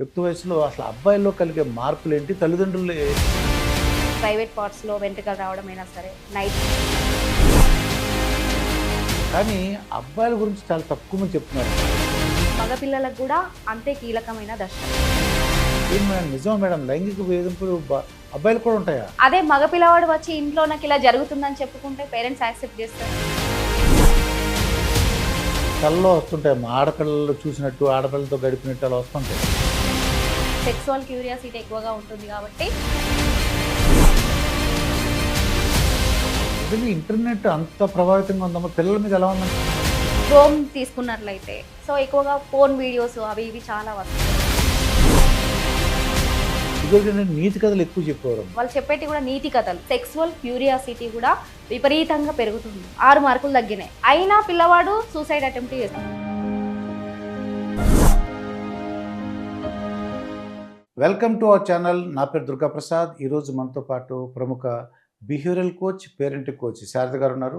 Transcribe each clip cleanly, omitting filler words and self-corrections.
యుక్త వయసులో అసలు అబ్బాయిల్లో కలిగే మార్పులేంటి? తల్లిదండ్రులు ప్రైవేట్ పార్ట్స్లో వెంట్రుకలు రావడం అయినా సరే, నైట్ కానీ అబ్బాయిల గురించి చాలా తక్కువ మంది చెప్తున్నారు. మగపిల్లలకు కూడా అంతే కీలకమైన దశ. ఏం మేడం, నిజం మేడం, లైంగిక వేధింపులు అబ్బాయిలు కూడా ఉంటాయా? అదే మగపిల్లవాడు వచ్చి ఇంట్లో నాకు ఇలా జరుగుతుందని చెప్పుకుంటే పేరెంట్స్ యాక్సెప్ట్ చేస్తారు. కళ్ళలో వస్తుంటాయి, మా ఆడపిల్లలు చూసినట్టు, ఆడపిల్లలతో గడిపినట్టు అలా వస్తుంటాయి. సెక్సువల్ క్యూరియాసిటీ ఎక్కువగా ఉంటుంది కాబట్టి నిజంగా ఇంటర్నెట్ అంత ప్రభావితంగా ఉందమ్మా పిల్లల మీద. ఎలా ఉందండి? హోమ్ తీసుకున్నట్లయితే సో ఎక్కువగా ఫోన్ వీడియోస్ అవి ఇవి చాలా వస్తాయి. ఇదివరకు నీతి కథలు ఎక్కువ చెప్పేవారు. వాళ్ళు చెప్పేటి కూడా నీతి కథలు. సెక్సువల్ క్యూరియాసిటీ కూడా విపరీతంగా పెరుగుతుంది. 6 మార్కులు తగ్గినాయి, అయినా పిల్లవాడు సూసైడ్ అటెంప్ట్ చేస్తాడు. Welcome to our channel. నా పేరు దుర్గా ప్రసాద్. ఈరోజు మనతో పాటు ప్రముఖ behavioural coach, parenting coach Sharada గారు ఉన్నారు.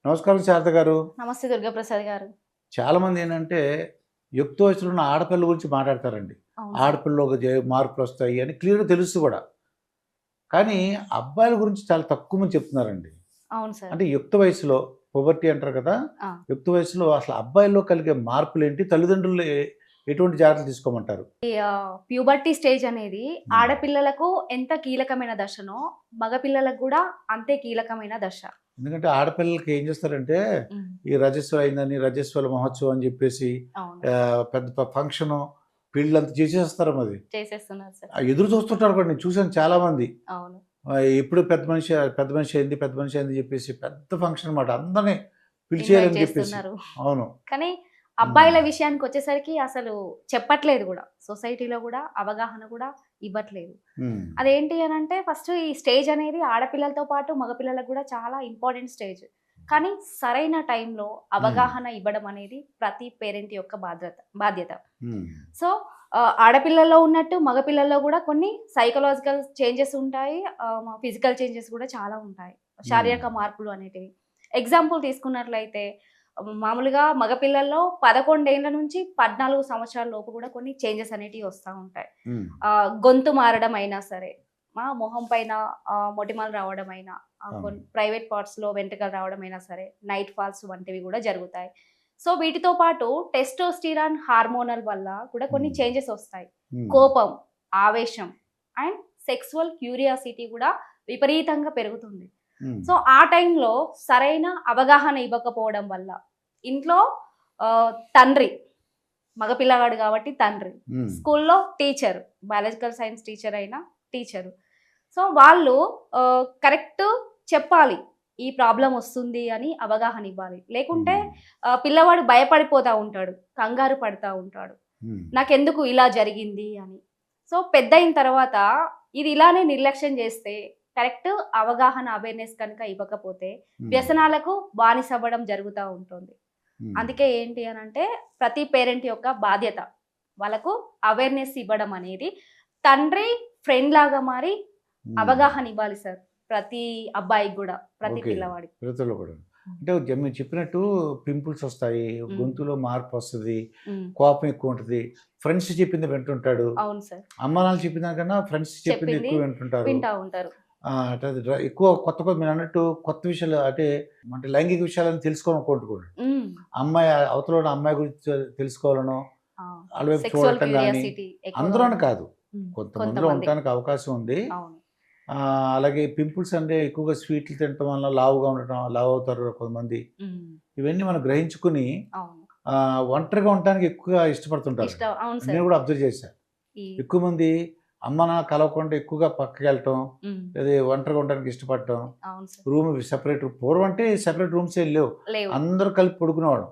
నమస్కారం శారద గారు. నమస్తే దుర్గా ప్రసాద్ గారు. చాలామంది ఏంటంటే యుక్త వయసులో ఉన్న ఆడపిల్లల గురించి మాట్లాడతారండి. ఆడపిల్లలకు మార్పులు వస్తాయి అని క్లియర్గా తెలుసు కూడా, కానీ అబ్బాయిల గురించి చాలా తక్కువ మంది చెప్తున్నారండి. అవును సార్. అంటే యుక్త వయసులో పుబర్టీ అంటారు కదా, యుక్త వయసులో అసలు అబ్బాయిల్లో కలిగే మార్పులు ఏంటి? తల్లిదండ్రులు ఎటువంటి జాగ్రత్తలు తీసుకోమంటారు? ప్యూబర్టీ స్టేజ్ అనేది ఆడపిల్లలకు ఎంత కీలకమైన దశనో మగపిల్లలకు కూడా అంతే కీలకమైన దశ. ఎందుకంటే ఆడపిల్లలకి ఏం చేస్తారంటే ఈ రజస్వల అయిందని రజస్వల మహోత్సవం అని చెప్పేసి పెద్ద ఫంక్షన్ పెళ్ళంతా చేసేస్తారు. అది చేసేస్తున్నారు సార్. ఎదురు చూస్తుంటారు కూడా. నేను చూసాను చాలా మంది. అవును. ఎప్పుడు పెద్ద మనిషి అయింది చెప్పేసి పెద్ద ఫంక్షన్ అన్నమాట, అందరినీ పిలిచేయాలని చెప్పేసి. అవును. కానీ అబ్బాయిల విషయానికి వచ్చేసరికి అసలు చెప్పట్లేదు కూడా, సొసైటీలో కూడా అవగాహన కూడా ఇవ్వట్లేదు. అదేంటి అని అంటే ఫస్ట్ ఈ స్టేజ్ అనేది ఆడపిల్లలతో పాటు మగపిల్లలకు కూడా చాలా ఇంపార్టెంట్ స్టేజ్. కానీ సరైన టైంలో అవగాహన ఇవ్వడం అనేది ప్రతి పేరెంట్ యొక్క బాధ్యత. సో ఆడపిల్లల్లో ఉన్నట్టు మగపిల్లల్లో కూడా కొన్ని సైకలాజికల్ చేంజెస్ ఉంటాయి, ఫిజికల్ చేంజెస్ కూడా చాలా ఉంటాయి, శారీరక మార్పులు అనేటివి. ఎగ్జాంపుల్ తీసుకున్నట్లయితే మామూలుగా మగపిల్లల్లో 11 ఏళ్ల నుంచి 14 సంవత్సరాల లోపు కూడా కొన్ని చేంజెస్ అనేటివి వస్తూ ఉంటాయి. గొంతు మారడం అయినా సరే, మా మొహం పైన మొటిమలు రావడం అయినా, ప్రైవేట్ పార్ట్స్లో వెంట్రుకలు రావడం అయినా సరే, నైట్ ఫాల్స్ వంటివి కూడా జరుగుతాయి. సో వీటితో పాటు టెస్టోస్టిరాన్ హార్మోనల్ వల్ల కూడా కొన్ని చేంజెస్ వస్తాయి. కోపం, ఆవేశం అండ్ సెక్సువల్ క్యూరియాసిటీ కూడా విపరీతంగా పెరుగుతుంది. సో ఆ టైంలో సరైన అవగాహన ఇవ్వకపోవడం వల్ల ఇంట్లో తండ్రి, మగపిల్లవాడు కాబట్టి తండ్రి, స్కూల్లో టీచర్, బయాలజికల్ సైన్స్ టీచర్ అయినా టీచరు, సో వాళ్ళు కరెక్ట్ చెప్పాలి, ఈ ప్రాబ్లం వస్తుంది అని అవగాహన ఇవ్వాలి. లేకుంటే పిల్లవాడు భయపడిపోతూ ఉంటాడు, కంగారు పడుతూ ఉంటాడు, నాకెందుకు ఇలా జరిగింది అని. సో పెద్ద అయిన తర్వాత ఇది ఇలానే నిర్లక్ష్యం చేస్తే, కరెక్ట్ అవగాహన అవేర్నెస్ కనుక ఇవ్వకపోతే వ్యసనాలకు బానిసవ్వడం జరుగుతూ ఉంటుంది. అందుకే ఏంటి అని అంటే ప్రతి పేరెంట్ యొక్క బాధ్యత వాళ్ళకు అవేర్నెస్ ఇవ్వడం అనేది. తండ్రి ఫ్రెండ్ లాగా మారి అవగాహన ఇవ్వాలి సార్, ప్రతి అబ్బాయికి కూడా, ప్రతి పిల్లవాడికి. అంటే మీరు చెప్పినట్టు పింపుల్స్ వస్తాయి, గొంతులో మార్పు వస్తుంది, కోపం ఎక్కువ ఉంటుంది, ఫ్రెండ్స్ చెప్పింది వింటుంటాడు. అవును సార్. అమ్మ నాన్న చెప్పిన కన్నా ఫ్రెండ్స్ చెప్పింది ఎక్కువ వింటూ ఉంటారు. ఎక్కువ కొత్త మీరు అన్నట్టు కొత్త విషయాలు, అంటే లైంగిక విషయాలను తెలుసుకోవాలనుకుంటూ కూడా అమ్మాయి అవతల అమ్మాయి గురించి తెలుసుకోవాలనో అలవైపు చూడటం కానీ, అందరూ అని కాదు, కొంతమందిలో ఉండటానికి అవకాశం ఉంది. అలాగే పింపుల్స్ అంటే ఎక్కువగా స్వీట్లు తినటం వల్ల లావుగా ఉండటం, లావు అవుతారు కొంతమంది. ఇవన్నీ మనం గ్రహించుకుని ఒంటరిగా ఉండటానికి ఎక్కువగా ఇష్టపడుతుంటారు. నేను కూడా అబ్జర్వ్ చేశాను. ఎక్కువ మంది అమ్మ నా కలవకుండా ఎక్కువగా పక్కకి వెళ్ళటం, లేదా ఒంటరిగా ఉండడానికి ఇష్టపడటం, రూమ్ సెపరేట్. పూర్వం అంటే సెపరేట్ రూమ్స్ లేవు, అందరూ కలిపి పడుకునేవాడు.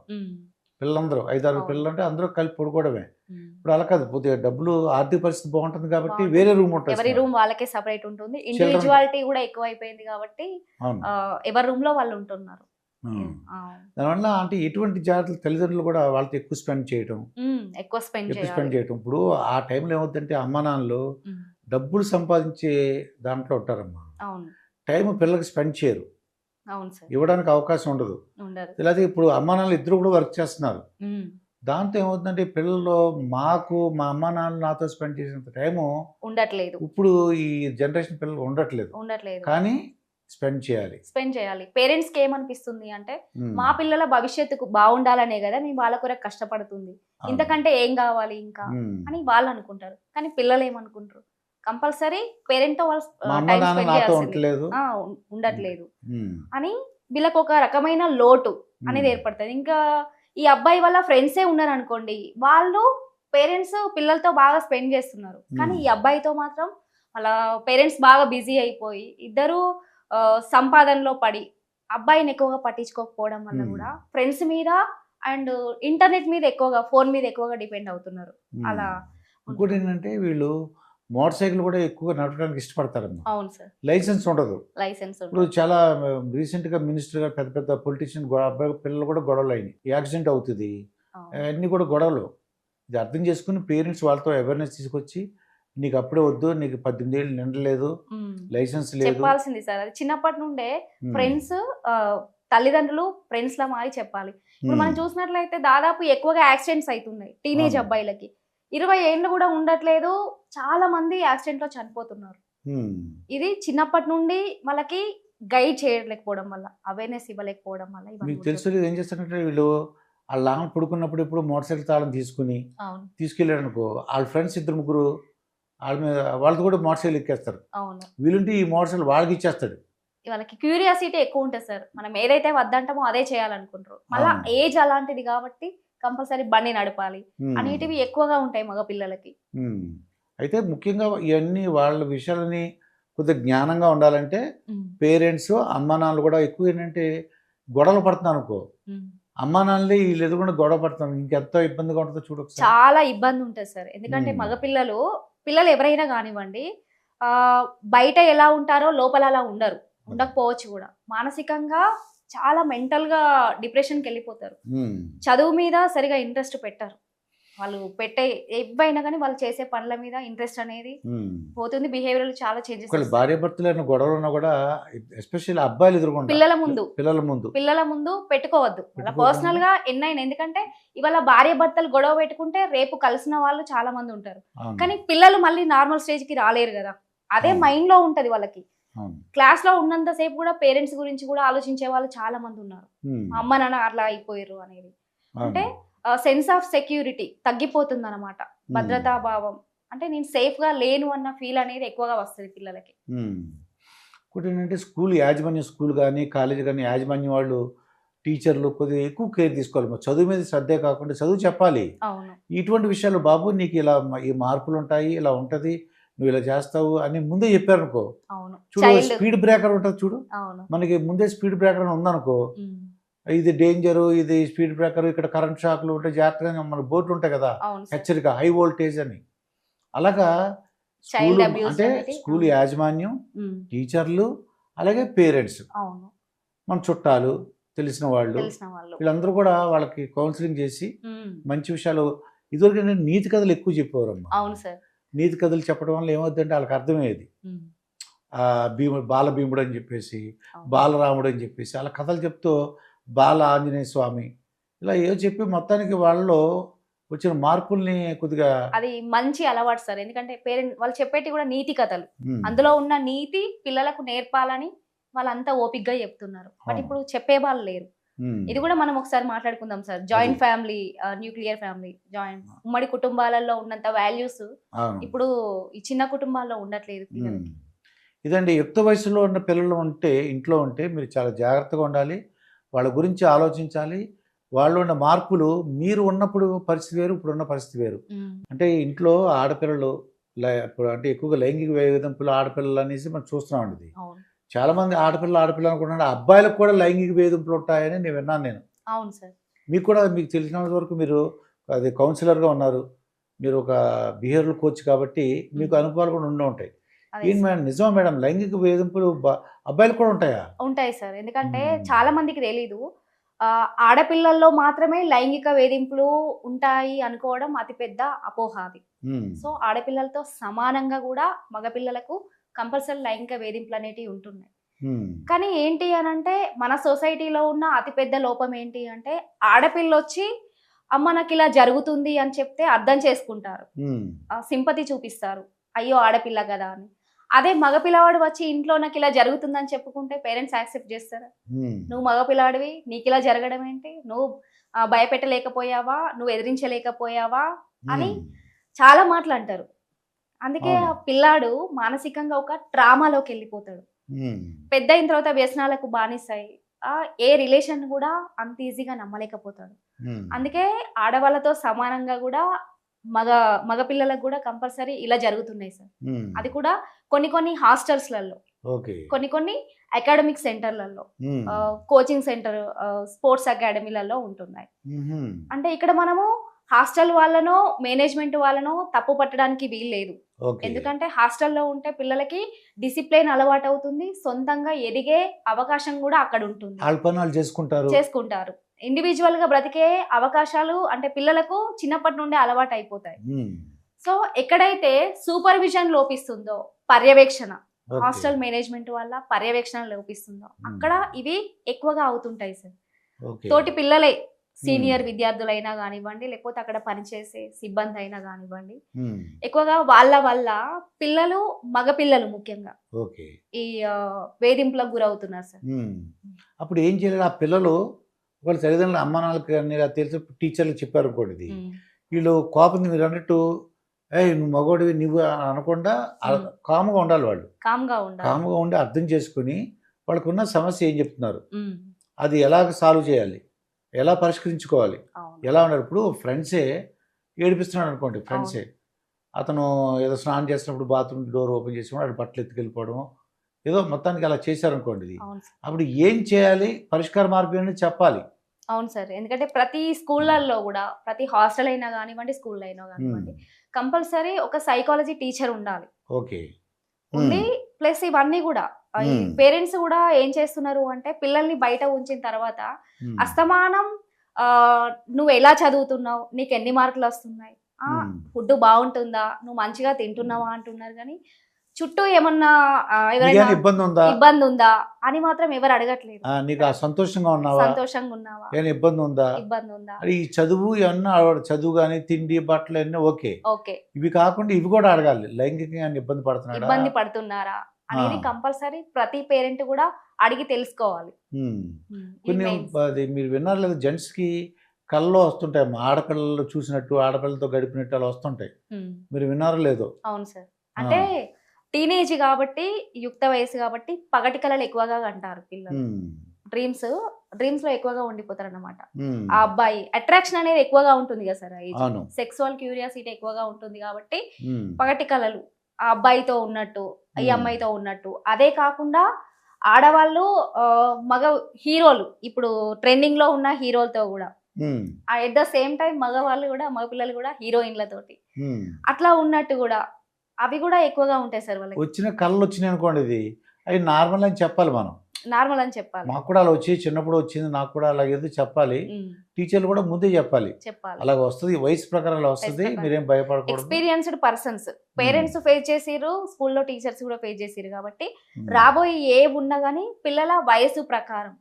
పిల్లలందరూ 5-6 పిల్లలు అంటే అందరూ కలిపి పడుకోవడమే. ఇప్పుడు అలా కాదు, కొద్దిగా డబ్బులు ఆర్థిక పరిస్థితి బాగుంటుంది కాబట్టి వేరే రూమ్ ఉంటుంది, ఎవరి రూమ్ వాళ్ళకే సెపరేట్ ఉంటుంది. ఇండివిజువాలిటీ కూడా ఎక్కువ అయిపోయింది కాబట్టి ఎవరి రూమ్ లో వాళ్ళు ఉంటున్నారు. దానివల్ల అంటే ఎటువంటి జాగ్రత్తలు తల్లిదండ్రులు కూడా వాళ్ళతో ఎక్కువ స్పెండ్ చేయటం. ఇప్పుడు ఆ టైంలో ఏమవుతుందంటే అమ్మా నాన్నలు డబ్బులు సంపాదించే దాంట్లో ఉంటారమ్మా, టైం పిల్లలకి స్పెండ్ చేయరు, ఇవ్వడానికి అవకాశం ఉండదు. లేకపోతే ఇప్పుడు అమ్మా నాన్నలు ఇద్దరు కూడా వర్క్ చేస్తున్నారు, దాంతో ఏమవుతుందంటే పిల్లలు మాకు మా అమ్మ నాన్న నాతో స్పెండ్ చేసినంత టైము ఉండట్లేదు. ఇప్పుడు ఈ జనరేషన్ పిల్లలు ఉండట్లేదు. కానీ స్పెండ్ చేయాలి. పేరెంట్స్కి ఏమనిపిస్తుంది అంటే మా పిల్లల భవిష్యత్తుకు బాగుండాలనే కదా మేము వాళ్ళ కొరకు కష్టపడుతుంది, ఇంతకంటే ఏం కావాలి ఇంకా అని వాళ్ళు అనుకుంటారు. కానీ పిల్లలు ఏమనుకుంటారు, కంపల్సరీ పేరెంట్ తో వాళ్ళు టైం స్పెండ్ చేయాల్సింది ఉండట్లేదు అని వీళ్ళకి ఒక రకమైన లోటు అనేది ఏర్పడుతుంది. ఇంకా ఈ అబ్బాయి వాళ్ళ ఫ్రెండ్సే ఉన్నారు అనుకోండి, వాళ్ళు పేరెంట్స్ పిల్లలతో బాగా స్పెండ్ చేస్తున్నారు. కానీ ఈ అబ్బాయితో మాత్రం వాళ్ళ పేరెంట్స్ బాగా బిజీ అయిపోయి ఇద్దరు సంపాదనలో పడి అబ్బాయిని ఎక్కువగా పట్టించుకోకపోవడం వల్ల కూడా ఫ్రెండ్స్ మీద అండ్ ఇంటర్నెట్ మీద ఎక్కువగా, ఫోన్ మీద ఎక్కువగా డిపెండ్ అవుతున్నారు. అలా ఇంకోటి ఏంటంటే వీళ్ళు మోటార్ సైకిల్ కూడా ఎక్కువగా నడపడానికి ఇష్టపడతారమ్మా. అవును సార్. లైసెన్స్ ఉండదు. ఇప్పుడు చాలా రీసెంట్ గా మినిస్టర్ గా పెద్ద పెద్ద పొలిటీషియన్ అబ్బాయి పిల్లలు కూడా గొడవలు అయినాయి, యాక్సిడెంట్ అవుతుంది, అన్ని కూడా గొడవలు. ఇది అర్థం చేసుకుని పేరెంట్స్ వాళ్ళతో అవేర్నెస్ తీసుకొచ్చి నీకు అప్పుడే వద్దు, నీకు 18 ఏళ్ళు నిండలేదు, లైసెన్స్ లేదు చెప్పాల్సింది సార్. అది చిన్నప్పటి నుండే ఫ్రెండ్స్ తల్లిదండ్రులు ఫ్రెండ్స్ లా మారి చెప్పాలి. ఇప్పుడు మనం చూసినట్లయితే దాదాపు ఎక్కువగా యాక్సిడెంట్స్ అవుతున్నాయి టీనేజ్ అబ్బాయిలకి. 20 ఏళ్ళు కూడా ఉండట్లేదు, చాలా మంది యాక్సిడెంట్ లో చనిపోతున్నారు. ఇది చిన్నప్పటి నుండి వాళ్ళకి గైడ్ చేయలేకపోవడం వల్ల, అవేర్నెస్ ఇవ్వలేకపోవడం వల్ల. మీకు తెలుసు ఏం చేస్తారంటే వీళ్ళు వాళ్ళ లాంగ్ పడుకున్నప్పుడు ఇప్పుడు మోటార్ సైకిల్ తాళం తీసుకెళ్ళాడు అనుకో, వాళ్ళ ఫ్రెండ్స్ 2-3 వాళ్ళ మీద వాళ్ళతో కూడా మోటార్ సైకిల్ ఎక్కేస్తారు. వీళ్ళుంటే ఈ మోటార్ సైకిల్ వాళ్ళకి ఇచ్చేస్తాడు. వాళ్ళకి క్యూరియాసిటీ ఎక్కువ ఉంటుంది సార్, మనం ఏదైతే వద్దంటామో అదే చేయాలనుకుంటారు. మళ్ళీ ఏజ్ అలాంటిది కాబట్టి కంపల్సరీ బండి నడపాలి అనేటివి ఎక్కువగా ఉంటాయి మగ పిల్లలకి. అయితే ముఖ్యంగా ఇవన్నీ వాళ్ళ విషయాలని కొద్దిగా జ్ఞానంగా ఉండాలంటే పేరెంట్స్ అమ్మా నాన్నలు కూడా ఎక్కువ ఏంటంటే గొడవలు పడుతున్నారు అనుకో, అమ్మా నాన్నలే వీళ్ళు ఎదురుకుండా గొడవ పడుతున్నారు, ఇంకెంతో ఇబ్బందిగా ఉంటుందో చూడ. చాలా ఇబ్బంది ఉంటుంది సార్. ఎందుకంటే మగ పిల్లలు ఎవరైనా కానివ్వండి, బయట ఎలా ఉంటారో లోపల అలా ఉండకపోవచ్చు కూడా. మానసికంగా చాలా మెంటల్ గా డిప్రెషన్కి వెళ్ళిపోతారు. చదువు మీద సరిగా ఇంట్రెస్ట్ పెట్టారు. వాళ్ళు పెట్టే ఏవైనా కానీ వాళ్ళు చేసే పనుల మీద ఇంట్రెస్ట్ అనేది పోతుంది. బిహేవియర్ చాలా చేంజెస్. భార్య భర్తలు గొడవలు ఉన్నా కూడా ఎస్పెషల్లీ అబ్బాయిలు ఎదుర్కొంటారు. పిల్లల ముందు పెట్టుకోవద్దు. వాళ్ళ పర్సనల్ గా ఎన్నైనా, ఎందుకంటే ఇవాళ భార్య భర్తలు గొడవ పెట్టుకుంటే రేపు కలిసిన వాళ్ళు చాలా మంది ఉంటారు. కానీ పిల్లలు మళ్ళీ నార్మల్ స్టేజ్ కి రాలేరు కదా, అదే మైండ్ లో ఉంటది వాళ్ళకి. క్లాస్ లో ఉన్నంత సేపు కూడా పేరెంట్స్ గురించి కూడా ఆలోచించే వాళ్ళు చాలా మంది ఉన్నారు. అమ్మ నాన్న అట్లా అయిపోయారు అనేది. అంటే సెన్స్ ఆఫ్ సెక్యూరిటీ తగ్గిపోతుంది అన్నమాట. భద్రతా భావం అంటే నేను సేఫ్ గా లేను అన్న ఫీల్ అనేది ఎక్కువగా వస్తుంది పిల్లలకి. ఇంకోటి ఏంటంటే స్కూల్ యాజమాన్యం, స్కూల్ కానీ కాలేజ్ కానీ యాజమాన్యం వాళ్ళు, టీచర్లు కొద్దిగా ఎక్కువ కేర్ తీసుకోవాలి. చదువు మీద శ్రద్ధే కాకుండా చదువు చెప్పాలి. ఇటువంటి విషయాలు బాబు నీకు ఇలా ఈ మార్పులు ఉంటాయి, ఇలా ఉంటది, నువ్వు ఇలా చేస్తావు అని ముందే చెప్పారనుకో. చూడు స్పీడ్ బ్రేకర్ ఉంటుంది చూడు, మనకి ముందే స్పీడ్ బ్రేకర్ అని ఉందనుకో, ఇది డేంజరు, ఇది స్పీడ్ బ్రేకర్, ఇక్కడ కరెంట్ షాక్లు ఉంటాయి, జాగ్రత్తగా మన బోర్డులు ఉంటాయి కదా, హెచ్చరిక, హై వోల్టేజ్ అని. అలాగా అంటే స్కూల్ యాజమాన్యం, టీచర్లు, అలాగే పేరెంట్స్, మన చుట్టాలు, తెలిసిన వాళ్ళు, వీళ్ళందరూ కూడా వాళ్ళకి కౌన్సిలింగ్ చేసి మంచి విషయాలు. ఇదివరకు నీతి కథలు ఎక్కువ చెప్పేవారమ్మా. నీతి కథలు చెప్పడం వల్ల ఏమవుతుందంటే వాళ్ళకి అర్థమయ్యేది. బాల భీముడు అని చెప్పేసి, బాలరాముడు అని చెప్పేసి అలా కథలు చెప్తూ, బాల ఆంజనేయ స్వామి, ఇలా ఏదో చెప్పి మొత్తానికి వాళ్ళలో వచ్చిన మార్పుల్ని కొద్దిగా, అది మంచి అలవాటు సార్. ఎందుకంటే పేరెంట్ వాళ్ళు చెప్పేటి కూడా నీతి కథలు, అందులో ఉన్న నీతి పిల్లలకు నేర్పాలని వాళ్ళంతా ఓపిక్గా చెప్తున్నారు. బట్ ఇప్పుడు చెప్పే వాళ్ళు లేరు. ఇది కూడా మనం ఒకసారి మాట్లాడుకుందాం sir. Joint family, nuclear family, joint ఉమ్మడి కుటుంబాలలో ఉన్నంత వాల్యూస్ ఇప్పుడు ఈ చిన్న కుటుంబాల్లో ఉండట్లేదు పిల్లలకి. ఇదండి, యుక్త వయసులో ఉన్న పిల్లలు ఉంటే, ఇంట్లో ఉంటే మీరు చాలా జాగ్రత్తగా ఉండాలి, వాళ్ళ గురించి ఆలోచించాలి. వాళ్ళు ఉన్న మార్పులు, మీరు ఉన్నప్పుడు పరిస్థితి వేరు, ఇప్పుడున్న పరిస్థితి వేరు. అంటే ఇంట్లో ఆడపిల్లలు అంటే ఎక్కువగా లైంగిక వేధింపులు ఆడపిల్లలు అనేసి మనం చూస్తున్నామండి. చాలా మంది ఆడపిల్ల అనుకుంటున్నాడు, అబ్బాయిలకు కూడా లైంగిక వేధింపులు ఉంటాయని నేను విన్నాను. నేను అవును సార్. మీకు కూడా మీకు తెలిసినంత వరకు మీరు అది కౌన్సిలర్గా ఉన్నారు, మీరు ఒక బిహేవియరల్ కోచ్ కాబట్టి మీకు అనుభవాలు కూడా ఉంటాయి. నిజమా మేడం, లైంగిక వేధింపులు అబ్బాయిలు కూడా ఉంటాయా? ఉంటాయి సార్. ఎందుకంటే చాలా మందికి తెలీదు, ఆడపిల్లల్లో మాత్రమే లైంగిక వేధింపులు ఉంటాయి అనుకోవడం అతిపెద్ద అపోహాది. సో ఆడపిల్లలతో సమానంగా కూడా మగపిల్లలకు కంపల్సరీ లైంగిక వేధింపులు అనేటివి ఉంటున్నాయి. కానీ ఏంటి అని అంటే మన సొసైటీలో ఉన్న అతిపెద్ద లోపం ఏంటి అంటే, ఆడపిల్ల వచ్చి అమ్మ నాకు ఇలా జరుగుతుంది అని చెప్తే అర్థం చేసుకుంటారు, సింపతి చూపిస్తారు, అయ్యో ఆడపిల్ల కదా అని. అదే మగపిల్లవాడు వచ్చి ఇంట్లో నాకు ఇలా జరుగుతుందని చెప్పుకుంటే పేరెంట్స్ యాక్సెప్ట్ చేస్తారా? నువ్వు మగపిల్లవాడివి, నీకు ఇలా జరగడం ఏంటి, నువ్వు భయపెట్టలేకపోయావా, నువ్వు ఎదిరించలేకపోయావా అని చాలా మాటలు అంటారు. అందుకే ఆ పిల్లాడు మానసికంగా ఒక ట్రామాలోకి వెళ్ళిపోతాడు. పెద్ద అయిన తర్వాత వ్యసనాలకు బానిసాయి ఏ రిలేషన్ కూడా అంత ఈజీగా నమ్మలేకపోతాడు. అందుకే ఆడవాళ్ళతో సమానంగా కూడా మగపిల్లలకు కూడా కంపల్సరీ ఇలా జరుగుతున్నాయి సార్. అది కూడా కొన్ని హాస్టల్స్లలో, కొన్ని అకాడమిక్ సెంటర్లలో, కోచింగ్ సెంటర్, స్పోర్ట్స్ అకాడమీలలో ఉంటున్నాయి. అంటే ఇక్కడ మనము హాస్టల్ వాళ్ళనో మేనేజ్మెంట్ వాళ్ళనో తప్పు పట్టడానికి వీలు లేదు. ఎందుకంటే హాస్టల్లో ఉంటే పిల్లలకి డిసిప్లిన్ అలవాటు అవుతుంది, సొంతంగా ఎదిగే అవకాశం కూడా అక్కడ ఉంటుంది, చేసుకుంటారు. ఇండివిజువల్ గా బ్రతికే అవకాశాలు అంటే పిల్లలకు చిన్నప్పటి నుండే అలవాటు అయిపోతాయి. సో ఎక్కడైతే సూపర్విజన్ లోపిస్తుందో, పర్యవేక్షణ, హాస్టల్ మేనేజ్మెంట్ వల్ల పర్యవేక్షణ లోపిస్తుందో అక్కడ ఇవి ఎక్కువగా అవుతుంటాయి సార్. తోటి పిల్లలే, సీనియర్ విద్యార్థులైనా కానివ్వండి, లేకపోతే అక్కడ పనిచేసే సిబ్బంది అయినా కానివ్వండి, ఎక్కువగా వాళ్ళ వల్ల పిల్లలు, మగపిల్లలు ముఖ్యంగా ఈ వేధింపులకు గురవుతున్నారు సార్. అప్పుడు ఏం చేయాలి? ఆ పిల్లలు వాళ్ళ తల్లిదండ్రులు, అమ్మ నాన్నలకి తెలిసి టీచర్లు చెప్పారు అనుకోండి, వీళ్ళు కోపం మీరు అన్నట్టు నువ్వు మగవాడివి నువ్వు అనకుండా కామ్గా ఉండాలి. వాళ్ళు కామ్గా ఉండి అర్థం చేసుకుని వాళ్ళకున్న సమస్య ఏం చెప్తున్నారు, అది ఎలాగ సాల్వ్ చేయాలి, ఎలా పరిష్కరించుకోవాలి, ఎలా ఉన్నారు. ఇప్పుడు ఫ్రెండ్సే ఏడిపిస్తున్నాడు అనుకోండి, ఫ్రెండ్సే అతను ఏదో స్నానం చేసినప్పుడు బాత్రూమ్ డోర్ ఓపెన్ చేసి వాడు బట్టలు ఎత్తుకెళ్ళిపోవడం, ఏదో మొత్తానికి అలా చేశారనుకోండి, అప్పుడు ఏం చేయాలి, పరిష్కార మార్గం అనేది చెప్పాలి. అవును సార్. ఎందుకంటే ప్రతి స్కూళ్ళల్లో కూడా, ప్రతి హాస్టల్ అయినా కానివ్వండి, స్కూల్ అయినా కానివ్వండి, కంపల్సరీ ఒక సైకాలజీ టీచర్ ఉండాలి. ఉండి ప్లస్ ఇవన్నీ కూడా పేరెంట్స్ కూడా ఏం చేస్తున్నారు అంటే పిల్లల్ని బయట ఉంచిన తర్వాత అస్తమానం నువ్వు ఎలా చదువుతున్నావు, నీకు ఎన్ని మార్కులు వస్తున్నాయి, ఫుడ్ బాగుంటుందా, నువ్వు మంచిగా తింటున్నావా అంటున్నారు. కానీ చుట్టూ ఏమన్నా ఎవరైనా ఇబ్బంది ఉందా అని మాత్రం ఎవరు అడగట్లేదు. సంతోషంగా ఉన్నావా, ఇబ్బంది ఉందా, ఈ చదువు ఏమన్నా చదువు కానీ తిండి బట్టలు అన్నీ ఓకే, ఇవి కాకుండా ఇవి కూడా అడగాలి. లైంగికంగా ఇబ్బంది పడుతున్నారా అనేది కంపల్సరీ ప్రతి పేరెంట్ కూడా అడిగి తెలుసుకోవాలి. కొన్ని మీరు విన్నారు లేదు, జెంట్స్ కి కళ్ళలో వస్తుంటాయి, ఆడపిల్లలు చూసినట్టు, ఆడపిల్లలతో గడిపినట్టు అలా వస్తుంటాయి, మీరు విన్నారో లేదో? అవును సార్. అంటే టీనేజ్ కాబట్టి, యుక్త వయసు కాబట్టి పగటి కళలు ఎక్కువగా అంటారు పిల్లలు. డ్రీమ్స్ లో ఎక్కువగా ఉండిపోతారు అన్నమాట. ఆ అబ్బాయి అట్రాక్షన్ అనేది ఎక్కువగా ఉంటుంది కదా సార్, సెక్సువల్ క్యూరియాసిటీ ఎక్కువగా ఉంటుంది కాబట్టి పగటి కళలు ఆ అబ్బాయితో ఉన్నట్టు, ఈ అమ్మాయితో ఉన్నట్టు. అదే కాకుండా ఆడవాళ్ళు మగ హీరోలు, ఇప్పుడు ట్రెండింగ్ లో ఉన్న హీరోలతో కూడా, ఎట్ ద సేమ్ టైం మగవాళ్ళు కూడా, మగపిల్లలు కూడా హీరోయిన్లతోటి అట్లా ఉన్నట్టు కూడా అవి కూడా ఎక్కువగా ఉంటాయి సార్. వాళ్ళకి వచ్చిన కళ్ళు వచ్చినాయి అనుకోండి, ఇది అవి నార్మల్ అని చెప్పాలి, మనం నార్మల్ అని చెప్పాలి. మాకు కూడా అలా వచ్చి చిన్నప్పుడు వచ్చింది, నాకు కూడా అలాగేది చెప్పాలి. టీచర్లు కూడా ముందే చెప్పాలి, అలాగ వస్తుంది, వయసు ప్రకారం అలా వస్తుంది, మీరేం భయపడకూడదు. ఎక్స్పీరియన్స్డ్ పర్సన్స్, పేరెంట్స్ ఫేస్ చేసిరు, స్కూల్లో టీచర్స్ కూడా ఫేస్ చేసిరు కాబట్టి రాబోయే ఏ ఉన్నా గానీ పిల్లల వయసు ప్రకారం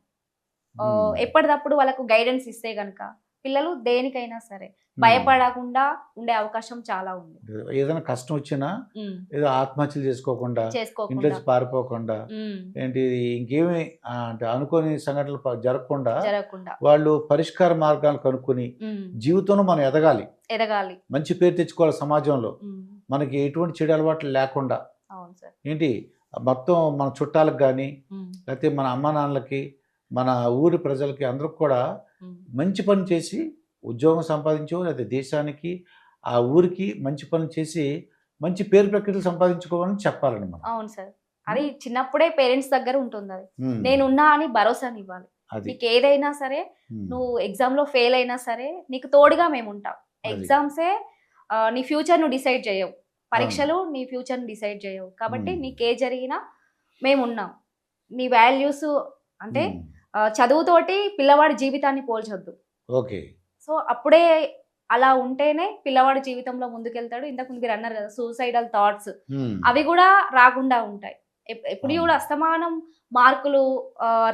ఎప్పటికప్పుడు వాళ్ళకు గైడెన్స్ ఇస్తే గనక పిల్లలు దేనికైనా సరే భయపడకుండా ఉండే అవకాశం చాలా ఉంది. ఏదైనా కష్టం వచ్చినా ఏదో ఆత్మహత్యలు చేసుకోకుండా, ఇంట్లో పారిపోకుండా, ఏంటి ఇంకేమి అంటే అనుకోని సంఘటనలు జరగకుండా వాళ్ళు పరిష్కార మార్గాలు కనుక్కొని జీవితంలో మనం ఎదగాలి, మంచి పేరు తెచ్చుకోవాలి సమాజంలో, మనకి ఎటువంటి చెడు అలవాట్లు లేకుండా. ఏంటి మొత్తం మన చుట్టాలకు కానీ, లేకపోతే మన అమ్మా నాన్నలకి, మన ఊరి ప్రజలకి అందరికి కూడా మంచి పని చేసి ఉద్యోగం సంపాదించో, లేదా దేశానికి, ఆ ఊరికి మంచి పని చేసి మంచి పేరు ప్రఖ్యాతులు సంపాదించుకోవాలని చెప్పాలని మనం. అవును సార్. అది చిన్నప్పుడే పేరెంట్స్ దగ్గర ఉంటుంది. అది నేనున్నా అని భరోసాని ఇవ్వాలి. నీకు ఏదైనా సరే, నువ్వు ఎగ్జామ్ లో ఫెయిల్ అయినా సరే నీకు తోడుగా మేము ఉంటాం. ఎగ్జామ్సే నీ ఫ్యూచర్ ను డిసైడ్ చేయవు, పరీక్షలు నీ ఫ్యూచర్ ను డిసైడ్ చేయవు. కాబట్టి నీకే జరిగినా మేమున్నాం. నీ వాల్యూస్ అంటే చదువుతోటి పిల్లవాడి జీవితాన్ని పోల్చొద్దు. సో అప్పుడే అలా ఉంటేనే పిల్లవాడి జీవితంలో ముందుకెళ్తాడు. ఇంతకుముందు మీరు అన్నారు కదా సూసైడల్ థాట్స్, అవి కూడా రాకుండా ఉంటాయి. ఎప్పుడు కూడా అస్తమానం మార్కులు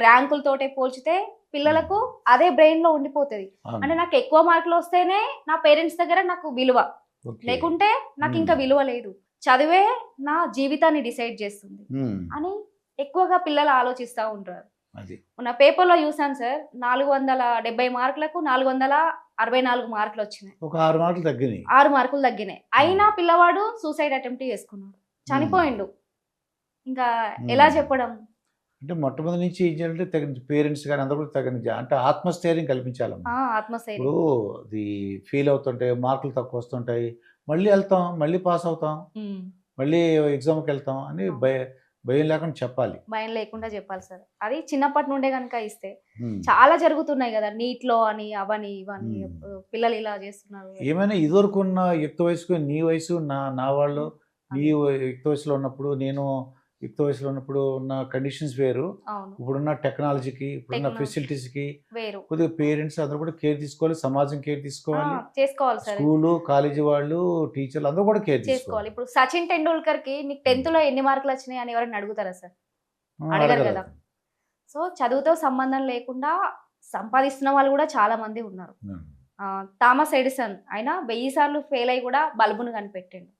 ర్యాంకులతోటే పోల్చితే పిల్లలకు అదే బ్రెయిన్ లో ఉండిపోతుంది. అవును. అంటే నాకు ఎక్కువ మార్కులు వస్తేనే నా పేరెంట్స్ దగ్గర నాకు విలువ, ఓకే. లేకుంటే నాకు ఇంకా విలువ లేదు, చదివే నా జీవితాన్ని డిసైడ్ చేస్తుంది అని ఎక్కువగా పిల్లలు ఆలోచిస్తూ ఉంటారు. అది నా పేపర్లో చూసాను సార్, 470 మార్కులకు 464 మార్కులు వచ్చినాయి. ఒక 6 మార్కులు తగ్గినాయి. 6 మార్కులు తగ్గినాయి. అయినా పిల్లవాడు సూసైడ్ అటెంప్ట్ చేసుకున్నాడు, చనిపోయిండు. ఇంకా ఎలా చెప్పడం? అంటే మొట్టమొదటి నుంచి ఏం చేయాలంటే తగిన పేరెంట్స్ కానీ అందరూ కూడా తగిన అంటే ఆత్మస్థైర్యం కల్పించాలమ్మా. ఆత్మస్థైర్యం. ఇప్పుడు అది ఫెయిల్ అవుతుంటాయి, మార్కులు తక్కువ వస్తుంటాయి, మళ్ళీ వెళ్తాం, మళ్ళీ పాస్ అవుతాం, మళ్ళీ ఎగ్జామ్కి వెళ్తాం అని భయం లేకుండా చెప్పాలి. భయం లేకుండా చెప్పాలి సార్. అది చిన్నప్పటి నుండే కనుక ఇస్తే చాలా జరుగుతున్నాయి కదా, నీట్లో అని అవని ఇవని పిల్లలు ఇలా చేస్తున్నారు. ఏమైనా ఇదివరకు ఉన్న యుక్త వయసుకు నీ వయసు నా వాళ్ళు నీ యుక్త వయసులో ఉన్నప్పుడు నేను యుక్త వయసులో ఉన్నప్పుడు ఉన్న కండిషన్స్ వేరు, ఇప్పుడున్న టెక్నాలజీకి ఇప్పుడున్న ఫెసిలిటీస్కి వేరు. కొద్దిగా పేరెంట్స్ అందరూ కూడా కేర్ తీసుకోవాలి, సమాజం కేర్ తీసుకోవాలి, సార్. స్కూలు కాలేజీ వాళ్ళు టీచర్లు అందరూ కూడా కేర్ తీసుకోవాలి. ఇప్పుడు సచిన్ టెండూల్కర్ కి నీకు 10th లో ఎన్ని మార్కులు వచ్చినాయి అని ఎవరైనా అడుగుతారా సార్? అడగరు కదా. సో చదువుతో సంబంధం లేకుండా సంపాదిస్తున్న వాళ్ళు కూడా చాలా మంది ఉన్నారు. థామస్ ఎడిసన్ ఆయన 1000 సార్లు ఫెయిల్ అయ్యి కూడా బల్బును కనిపెట్టిండు.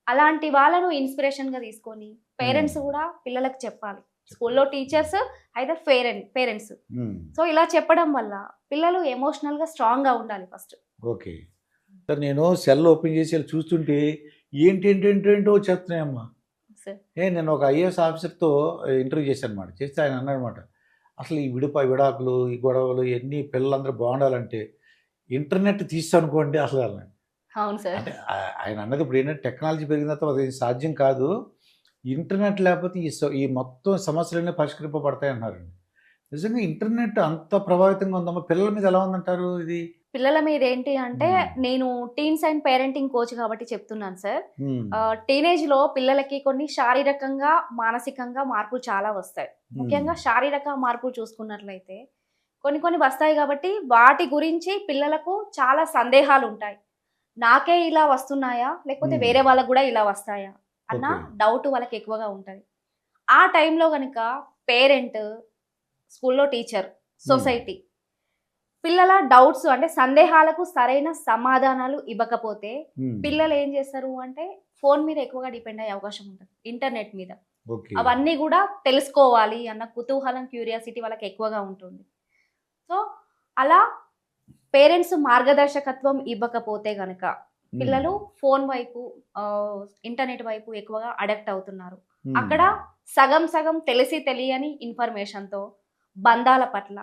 అలాంటి వాళ్ళను ఇన్స్పిరేషన్ గా తీసుకొని పేరెంట్స్ కూడా పిల్లలకు చెప్పాలి. స్కూల్లో టీచర్స్ అయితే పేరెంట్స్. సో ఇలా చెప్పడం వల్ల పిల్లలు ఎమోషనల్ గా స్ట్రాంగ్ గా ఉండాలి ఫస్ట్. ఓకే సార్, నేను సెల్ ఓపెన్ చేసి చూస్తుంటే ఏంటేంటో చెప్తున్నాయమ్మా. నేను ఒక ఐఏఎస్ ఆఫీసర్తో ఇంటర్వ్యూ చేశాను అనమాట. చేస్తే ఆయన అన్నమాట, అసలు ఈ విడాకులు ఈ గొడవలు ఇవన్నీ పిల్లలందరూ బాగుండాలంటే ఇంటర్నెట్ తీస్తానుకోండి అసలు. అవును సార్. అంటే ఆయన అన్నది ఇప్పుడు ఏంటంటే టెక్నాలజీ పెరిగిన తర్వాత అది సాధ్యం కాదు, ఇంటర్నెట్ లేకపోతే ఈ మొత్తం సమస్యలన్నీ పరిష్కరింపబడతాయి అన్నారండి. నిజంగా ఇంటర్నెట్ అంత ప్రభావితంగా ఉందమ్మా, పిల్లల మీద ఎలా ఉందంటారు? ఇది పిల్లల మీద ఏంటి అంటే, నేను టీన్స్ అండ్ పేరెంటింగ్ కోచ్ కాబట్టి చెప్తున్నాను సార్. టీనేజ్ లో పిల్లలకి కొన్ని శారీరకంగా మానసికంగా మార్పులు చాలా వస్తాయి. ముఖ్యంగా శారీరక మార్పులు చూసుకున్నట్లయితే కొన్ని వస్తాయి కాబట్టి వాటి గురించి పిల్లలకు చాలా సందేహాలు ఉంటాయి. నాకే ఇలా వస్తున్నాయా, లేకపోతే వేరే వాళ్ళకు కూడా ఇలా వస్తాయా అన్న డౌట్ వాళ్ళకి ఎక్కువగా ఉంటుంది. ఆ టైంలో కనుక పేరెంట్, స్కూల్లో టీచర్, సొసైటీ పిల్లల డౌట్స్ అంటే సందేహాలకు సరైన సమాధానాలు ఇవ్వకపోతే పిల్లలు ఏం చేస్తారు అంటే ఫోన్ మీద ఎక్కువగా డిపెండ్ అయ్యే అవకాశం ఉంటుంది, ఇంటర్నెట్ మీద. అవన్నీ కూడా తెలుసుకోవాలి అన్న కుతూహలం, క్యూరియాసిటీ వాళ్ళకి ఎక్కువగా ఉంటుంది. సో అలా పేరెంట్స్ మార్గదర్శకత్వం ఇవ్వకపోతే గనక పిల్లలు ఫోన్ వైపు, ఇంటర్నెట్ వైపు ఎక్కువగా అడక్ట్ అవుతున్నారు. అక్కడ సగం తెలిసి తెలియని ఇన్ఫర్మేషన్తో బంధాల పట్ల,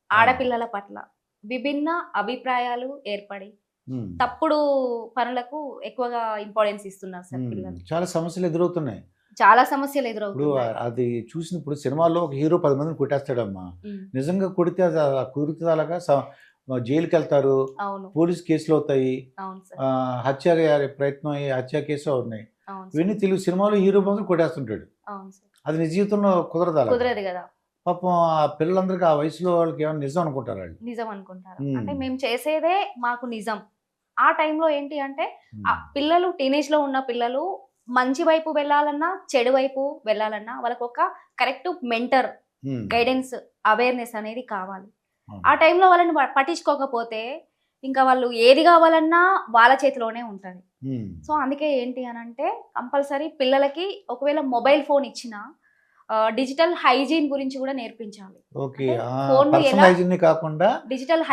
ఆడపిల్లల పట్ల విభిన్న అభిప్రాయాలు ఏర్పడి తప్పుడు పనులకు ఎక్కువగా ఇంపార్టెన్స్ ఇస్తున్నారు సార్ పిల్లలు. చాలా సమస్యలు ఎదురవుతున్నాయి. అది చూసినప్పుడు సినిమాల్లో ఒక హీరో 10 మందిని కొట్టేస్తాడమ్మా, నిజంగా కొడితే కుదిరితే అలాగా జైలుకి వెళ్తారు, పోలీస్ కేసులు అవుతాయి, హత్య ప్రయత్నం అయ్యి హత్య కేసులు ఉన్నాయి. ఇవన్నీ తెలుగు సినిమాలో హీరో మాత్రం కొట్టేస్తుంటాడు. అది నిజ జీవితంలో కుదరదు కదా. పాపం ఆ పిల్లలందరికీ ఆ వయసులో వాళ్ళకి ఏమైనా నిజం అనుకుంటారు, వాళ్ళు నిజం అనుకుంటారు. అంటే మేము చేసేదే మాకు నిజం. ఆ టైంలో ఏంటి అంటే పిల్లలు, టీనేజ్ లో ఉన్న పిల్లలు మంచి వైపు వెళ్ళాలన్నా చెడు వైపు వెళ్ళాలన్నా వాళ్ళకు ఒక కరెక్ట్ మెంటర్ గైడెన్స్, అవేర్నెస్ అనేది కావాలి. ఆ టైంలో వాళ్ళని పట్టించుకోకపోతే ఇంకా వాళ్ళు ఏది కావాలన్నా వాళ్ళ చేతిలోనే ఉంటుంది. సో అందుకే ఏంటి అని అంటే కంపల్సరీ పిల్లలకి ఒకవేళ మొబైల్ ఫోన్ ఇచ్చినా డిజిటల్ హైజీన్ గురించి కూడా నేర్పించాలి. డిజిటల్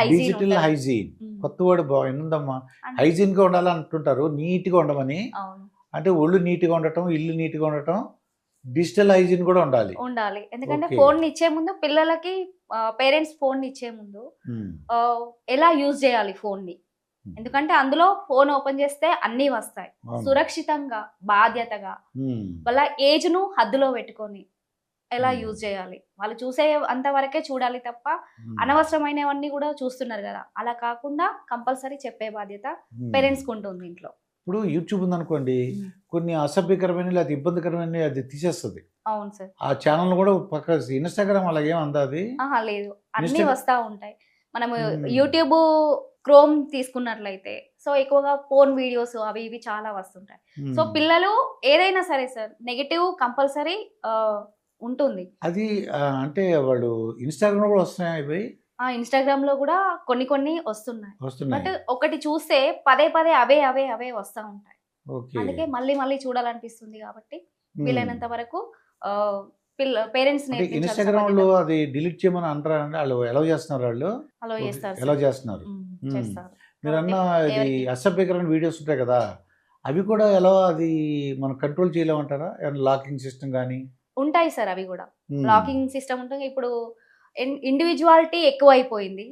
హైజీన్ కొత్త వర్డ్ బాగుందమ్మా. హైజీన్ గా ఉండాలి అంటుంటారు, నీట్ గా ఉండమని. అంటే ఒళ్ళు నీట్ గా ఉండటం, ఇల్లు నీట్ గా ఉండటం, డిజిటల్ హైజీన్ కూడా ఉండాలి. ఎందుకంటే ఫోన్ ఇచ్చే ముందు పిల్లలకి పేరెంట్స్ ఫోన్ ఇచ్చే ముందు ఎలా యూజ్ చేయాలి ఫోన్ ని, ఎందుకంటే అందులో ఫోన్ ఓపెన్ చేస్తే అన్ని వస్తాయి. సురక్షితంగా, బాధ్యతగా, వాళ్ళ ఏజ్ ను హద్దులో పెట్టుకొని ఎలా యూజ్ చేయాలి, వాళ్ళు చూసే అంతవరకే చూడాలి తప్ప అనవసరమైనవన్నీ కూడా చూస్తున్నారు కదా. అలా కాకుండా కంపల్సరీ చెప్పే బాధ్యత పేరెంట్స్ కు ఉంటుంది ఇంట్లో. ఇప్పుడు యూట్యూబ్ ఉందనుకోండి, కొన్ని అసభ్యకరమైన లేదా ఇబ్బందికరమైన అది తీసేస్తుంది. అవును సార్. ఆ ఛానల్ కూడా పక్క. ఇన్స్టాగ్రామ్ అలాగే ఉందా? అది లేదు, అన్ని వస్తా ఉంటాయి. మనము యూట్యూబ్ క్రోమ్ తీసుకున్నట్లయితే సో ఎక్కువగా ఫోన్ వీడియోస్ అవి ఇవి చాలా వస్తుంటాయి. సో పిల్లలు ఏదైనా సరే సార్ నెగటివ్ కంపల్సరీ ఉంటుంది. అది అంటే వాళ్ళు ఇన్స్టాగ్రామ్ కూడా వస్తున్నాయి ఇవి. ఇన్స్టాగ్రామ్ లో కూడా కొన్ని కొన్ని వస్తున్నాయి. వస్తున్నాయి. బట్ ఒకటి చూస్తే పదే పదే అవే వస్తా ఉంటాయి. ఓకే. అందుకే మళ్ళీ చూడాలనిపిస్తుంది కాబట్టి వీలైనంత వరకు పేరెంట్స్ అంటే ఇన్స్టాగ్రామ్ లో అది డిలీట్ చేయమని అంటారా అండి? వాళ్ళు ఎలా చేస్తున్నారు? వాళ్ళు అలో చేస్తారు ఎలా సార్. చేస్తున్నారు? చేస్తారు. మీరు అన్న ఇది ఎవరికి- అసభ్యకరమైన వీడియోస్ ఉంటాయి కదా, అవి కూడా ఎలా అది మనం కంట్రోల్ చేయలేమంటారా? ఏమైనా లాకింగ్ సిస్టమ్ కానీ? ఉంటాయి సార్ అవి కూడా. లాకింగ్ సిస్టమ్ ఉంటుంది. ఇప్పుడు ఇండివిజువాలిటీ ఎక్కువ అయిపోయింది.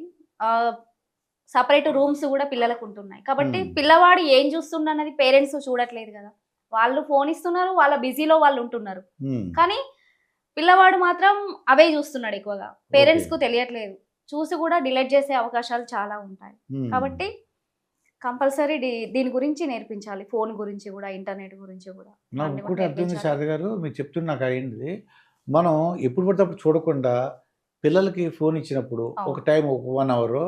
సపరేట్ రూమ్స్ కూడా పిల్లలకు ఉంటున్నాయి కాబట్టి పిల్లవాడు ఏం చూస్తుండ అన్నది పేరెంట్స్ చూడట్లేదు కదా. వాళ్ళు ఫోన్ ఇస్తున్నారు, వాళ్ళ బిజీలో వాళ్ళు ఉంటున్నారు. కానీ పిల్లవాడు మాత్రం అవే చూస్తున్నాడు ఎక్కువగా. పేరెంట్స్ కు తెలియట్లేదు. చూసి కూడా డిలీట్ చేసే అవకాశాలు చాలా ఉంటాయి. కాబట్టి కంపల్సరీ దీని గురించి నేర్పించాలి. ఫోన్ గురించి కూడా, ఇంటర్నెట్ గురించి కూడా. నాకు ఇంకోటి అర్థమైంది శారద గారు, మీరు చెప్తున్న నాకు అయింది. మనం ఎప్పుడు పడితే అప్పుడు చూడకుండా పిల్లలకి ఫోన్ ఇచ్చినప్పుడు ఒక టైం, ఒక 1 అవర్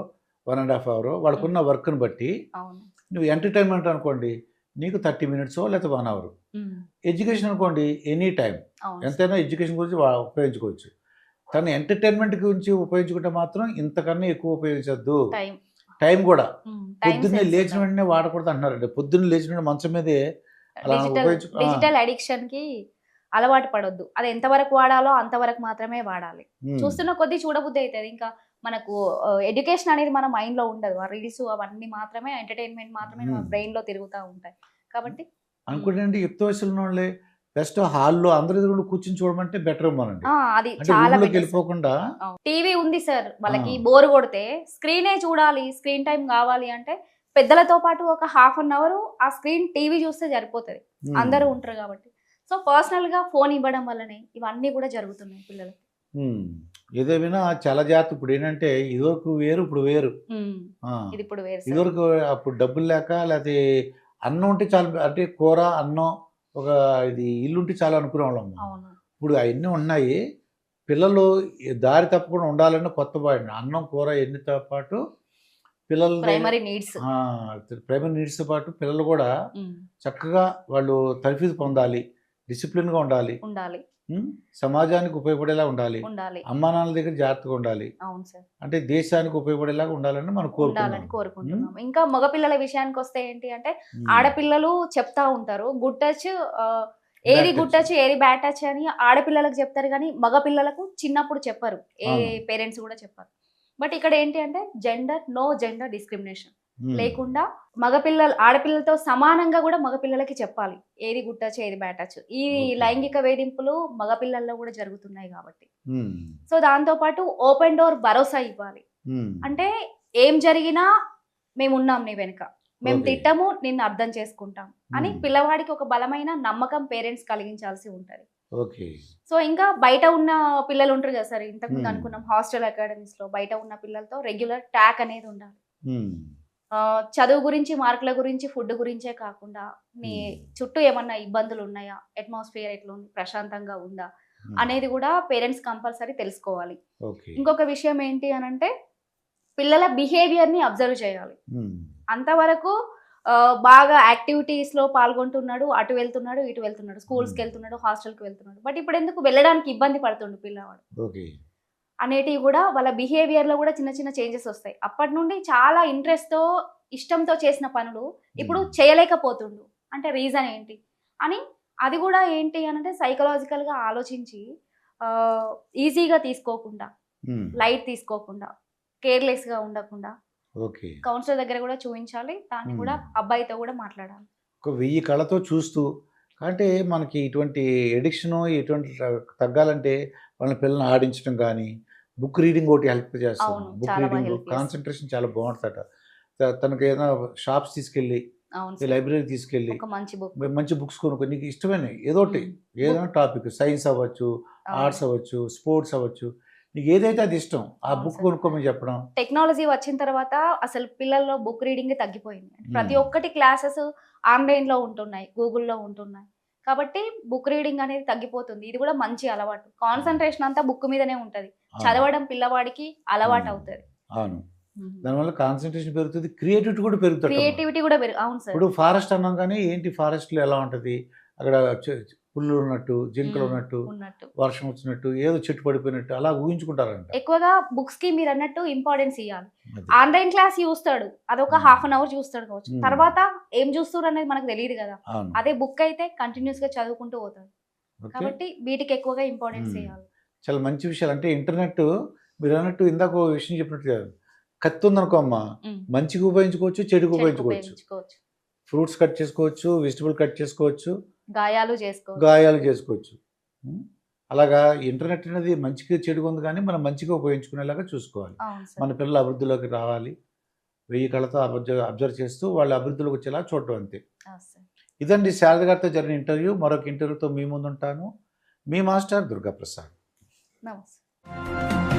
1.5 అవర్ వాళ్ళకున్న వర్క్ని బట్టి నువ్వు ఎంటర్టైన్మెంట్ అనుకోండి నీకు 30 మినిట్స్ లేకపోతే 1 అవర్. ఎడ్యుకేషన్ అనుకోండి ఎనీ టైం ఎంతైనా ఎడ్యుకేషన్ గురించి ఉపయోగించుకోవచ్చు. కానీ ఎంటర్టైన్మెంట్ గురించి ఉపయోగించుకుంటే మాత్రం ఇంతకన్నా ఎక్కువ ఉపయోగించద్దు. టైం కూడా పొద్దున్నే లేచిన వెంటనే వాడకూడదు అంటున్నారండి. పొద్దున్న లేచిన వెంటనే మంచం మీదే డిజిటల్ అడిక్షన్ కి అలవాటు పడొద్దు. అది ఎంతవరకు వాడాలో అంతవరకు మాత్రమే వాడాలి. చూస్తున్న కొద్దీ చూడబుద్ధి అవుతుంది. ఇంకా మనకు ఎడ్యుకేషన్ అనేది మన మైండ్ లో ఉండదు. ఆ రీల్స్ అవన్నీ మాత్రమే, ఎంటర్టైన్మెంట్ మాత్రమే మన బ్రెయిన్ లో తిరుగుతూ ఉంటాయి. కాబట్టి అనుకుంటే యుక్త వయసులో వాళ్ళే బెస్ట్ హాల్లో అందరి ఎదురు కూర్చొని చూడమంటే బెటర్ మనండి. అది చాలా వెళ్ళిపోకుండా టీవీ ఉంది సార్, వాళ్ళకి బోర్ కొడితే స్క్రీనే చూడాలి, స్క్రీన్ టైం కావాలి అంటే పెద్దలతో పాటు ఒక ½ అన్ అవర్ ఆ స్క్రీన్ టీవీ చూస్తే సరిపోతుంది. అందరూ ఉంటారు కాబట్టి. సో పర్సనల్ గా ఫోన్ ఇవ్వడం వల్లనే ఇవన్నీ కూడా జరుగుతున్నాయి పిల్లలకి. ఏదేమైనా చాలా జాగ్రత్త. ఇప్పుడు ఏంటంటే ఇదివరకు వేరు, ఇప్పుడు వేరు. ఇదివరకు అప్పుడు డబ్బులు లేకపోతే అన్నం ఉంటే చాలు, అంటే కూర అన్నం ఒక ఇది ఇల్లు ఉంటే చాలా అనుకునేవాళ్ళం. ఇప్పుడు అవన్నీ ఉన్నాయి. పిల్లలు దారి తప్పకుండా ఉండాలని కొత్త బాడీ అన్నం కూర ఎన్నితో పాటు పిల్లలు ప్రైమరీ నీడ్స్తో పాటు పిల్లలు కూడా చక్కగా వాళ్ళు తర్ఫీదు పొందాలి, డిసిప్లిన్గా ఉండాలి, సమాజానికి ఉపయోగపడేలా ఉండాలి, అమ్మా నాన్నల దగ్గర జాగ్రత్తగా ఉండాలి. అంటే దేశానికి ఉపయోగపడేలాగా ఉండాలని మనం కోరుకుంటున్నాం. ఇంకా మగపిల్లల విషయానికి వస్తే ఏంటి అంటే ఆడపిల్లలు చెప్తా ఉంటారు గుడ్ టచ్, ఏది గుడ్ టచ్ ఏది బ్యాడ్ టచ్ అని ఆడపిల్లలకు చెప్తారు కానీ మగపిల్లలకు చిన్నప్పుడు చెప్పరు, ఏ పేరెంట్స్ కూడా చెప్పరు. బట్ ఇక్కడ ఏంటి అంటే నో జెండర్ డిస్క్రిమినేషన్ లేకుండా ఆడపిల్లలతో సమానంగా కూడా మగపిల్లలకి చెప్పాలి ఏది గుడ్ టచ్ ఏది బ్యాడ్ టచ్. ఈ లైంగిక వేధింపులు మగపిల్లల్లో కూడా జరుగుతున్నాయి కాబట్టి సో దాంతో పాటు ఓపెన్ డోర్ భరోసా ఇవ్వాలి. అంటే ఏం జరిగినా మేము ఉన్నాం నీ వెనుక, మేము తిట్టము, నిన్ను అర్థం చేసుకుంటాం అని పిల్లవాడికి ఒక బలమైన నమ్మకం పేరెంట్స్ కలిగించాల్సి ఉంటది. సో ఇంకా బయట ఉన్న పిల్లలు ఉంటారు కదా సార్, ఇంతకుముందు అనుకున్నాం హాస్టల్ అకాడమీస్ లో బయట ఉన్న పిల్లలతో రెగ్యులర్ టాక్ అనేది ఉండాలి. చదువు గురించి, మార్కుల గురించి, ఫుడ్ గురించే కాకుండా నీ చుట్టూ ఏమన్నా ఇబ్బందులు ఉన్నాయా, అట్మాస్ఫియర్ ఎట్లా ఉంది, ప్రశాంతంగా ఉందా అనేది కూడా పేరెంట్స్ కంపల్సరీ తెలుసుకోవాలి. ఇంకొక విషయం ఏంటి అని అంటే పిల్లల బిహేవియర్ ని అబ్జర్వ్ చేయాలి. అంతవరకు బాగా యాక్టివిటీస్ లో పాల్గొంటున్నాడు, అటు వెళ్తున్నాడు ఇటు వెళ్తున్నాడు, స్కూల్స్కి వెళ్తున్నాడు, హాస్టల్కి వెళ్తున్నాడు, బట్ ఇప్పుడు ఎందుకు వెళ్ళడానికి ఇబ్బంది పడుతుండు పిల్లవాడు అనేటివి కూడా వాళ్ళ బిహేవియర్ లో కూడా చిన్న చిన్న చేంజెస్ వస్తాయి. అప్పటి నుండి చాలా ఇంట్రెస్ట్ తో ఇష్టంతో చేసిన పనులు ఇప్పుడు చేయలేకపోతుండు అంటే రీజన్ ఏంటి అని, అది కూడా ఏంటి అని అంటే సైకలాజికల్ గా ఆలోచించి ఈజీగా తీసుకోకుండా, లైట్ తీసుకోకుండా, కేర్లెస్ గా ఉండకుండా కౌన్సిలర్ దగ్గర కూడా చూపించాలి. దాన్ని కూడా అబ్బాయితో కూడా మాట్లాడాలి. 1000 కళ్ళతో చూస్తూ అంటే మనకి ఇటువంటి ఎడిక్షన్ ఇటువంటి తగ్గాలంటే వాళ్ళ పిల్లల్ని ఆడించడం కానీ, బుక్ రీడింగ్ ఒకటి హెల్ప్ చేస్తుంది. బుక్ రీడింగ్ కాన్సన్ట్రేషన్ చాలా బాగుంటుందట. తనకి ఏదైనా షాప్స్ తీసుకెళ్ళి, లైబ్రరీ తీసుకెళ్ళి మంచి బుక్స్ కొనుక్కొని నీకు ఇష్టమైన ఏదైనా టాపిక్, సైన్స్ అవ్వచ్చు, ఆర్ట్స్ అవ్వచ్చు, స్పోర్ట్స్ అవ్వచ్చు, నీకు ఏదైతే అది ఇష్టం ఆ బుక్ కొనుక్కోమని చెప్పడం. టెక్నాలజీ వచ్చిన తర్వాత అసలు పిల్లల్లో బుక్ రీడింగ్ తగ్గిపోయింది. ప్రతి ఒక్కటి క్లాసెస్ ఆన్లైన్ లో ఉంటున్నాయి, గూగుల్లో ఉంటున్నాయి కాబట్టి బుక్ రీడింగ్ అనేది తగ్గిపోతుంది. ఇది కూడా మంచి అలవాటు. కాన్సన్ట్రేషన్ అంతా బుక్ మీదనే ఉంటది, చదవడం పిల్లవాడికి అలవాటు అవుతుంది. అవును, దానివల్ల కాన్సన్ట్రేషన్ పెరుగుతుంది, క్రియేటివిటీ కూడా పెరుగుతుంది. అవును సార్. ఇప్పుడు ఫారెస్ట్ అన్నాం కానీ ఏంటి ఫారెస్ట్ లో ఎలా ఉంటది, అక్కడ పుల్లు ఉన్నట్టు, జింకలు ఉన్నట్టు, ఉన్నట్టు వర్షం వచ్చినట్టు, ఏదో చెట్టు పడిపోయినట్టు అలా ఊహించుకుంటారంట. ఎక్కువగా బుక్స్ కి మీరు అన్నట్టు ఇంపార్టెన్స్ ఇవ్వాలి. అది. ఆన్లైన్ క్లాస్ చూస్తాడు, అదొక హాఫ్ అన్ అవర్ చూస్తాడు కావచ్చు, Hmm. తర్వాత ఏం చూస్తారు అనేది మనకు తెలియదు కదా. అవును. అదే బుక్ అయితే కంటిన్యూస్ గా చదువుకుంటూ పోతాడు. ఓకే. కాబట్టి వీటికి ఎక్కువగా ఇంపార్టెన్స్ Hmm. ఇవ్వాలి. చాలా మంచి విషయాలు. అంటే ఇంటర్నెట్ మీరు అన్నట్టు ఇందాక ఓ విషయం చెప్పినట్టు కాదు. కత్తి ఉందనుకో అమ్మ, మంచిగా ఉపయోగించుకోవచ్చు, చెడుకు ఉపయోగించుకోవచ్చు. ఉపయోగించుకోవచ్చు, ఫ్రూట్స్ కట్ చేసుకోవచ్చు, వెజిటబుల్ కట్ చేసుకోవచ్చు, గాయాలు చేసుకోవచ్చు. గాయాలు చేసుకోవచ్చు. అలాగా ఇంటర్నెట్ అనేది మంచిగా చెడుగా ఉంది, కానీ మనం మంచిగా ఉపయోగించుకునేలాగా చూసుకోవాలి. అవును మన సార్. పిల్లలు అభివృద్ధిలోకి రావాలి, 1000 కళ్ళతో అబ్జర్వ్ చేస్తూ వాళ్ళ అభివృద్ధిలోకి వచ్చేలా చూడటం అంతే. అవును సార్. ఇదండి శారద గారితో జరిగిన ఇంటర్వ్యూ. మరొక ఇంటర్వ్యూతో మీ ముందు ఉంటాను. మీ మాస్టర్ దుర్గాప్రసాద్. నమస్తే.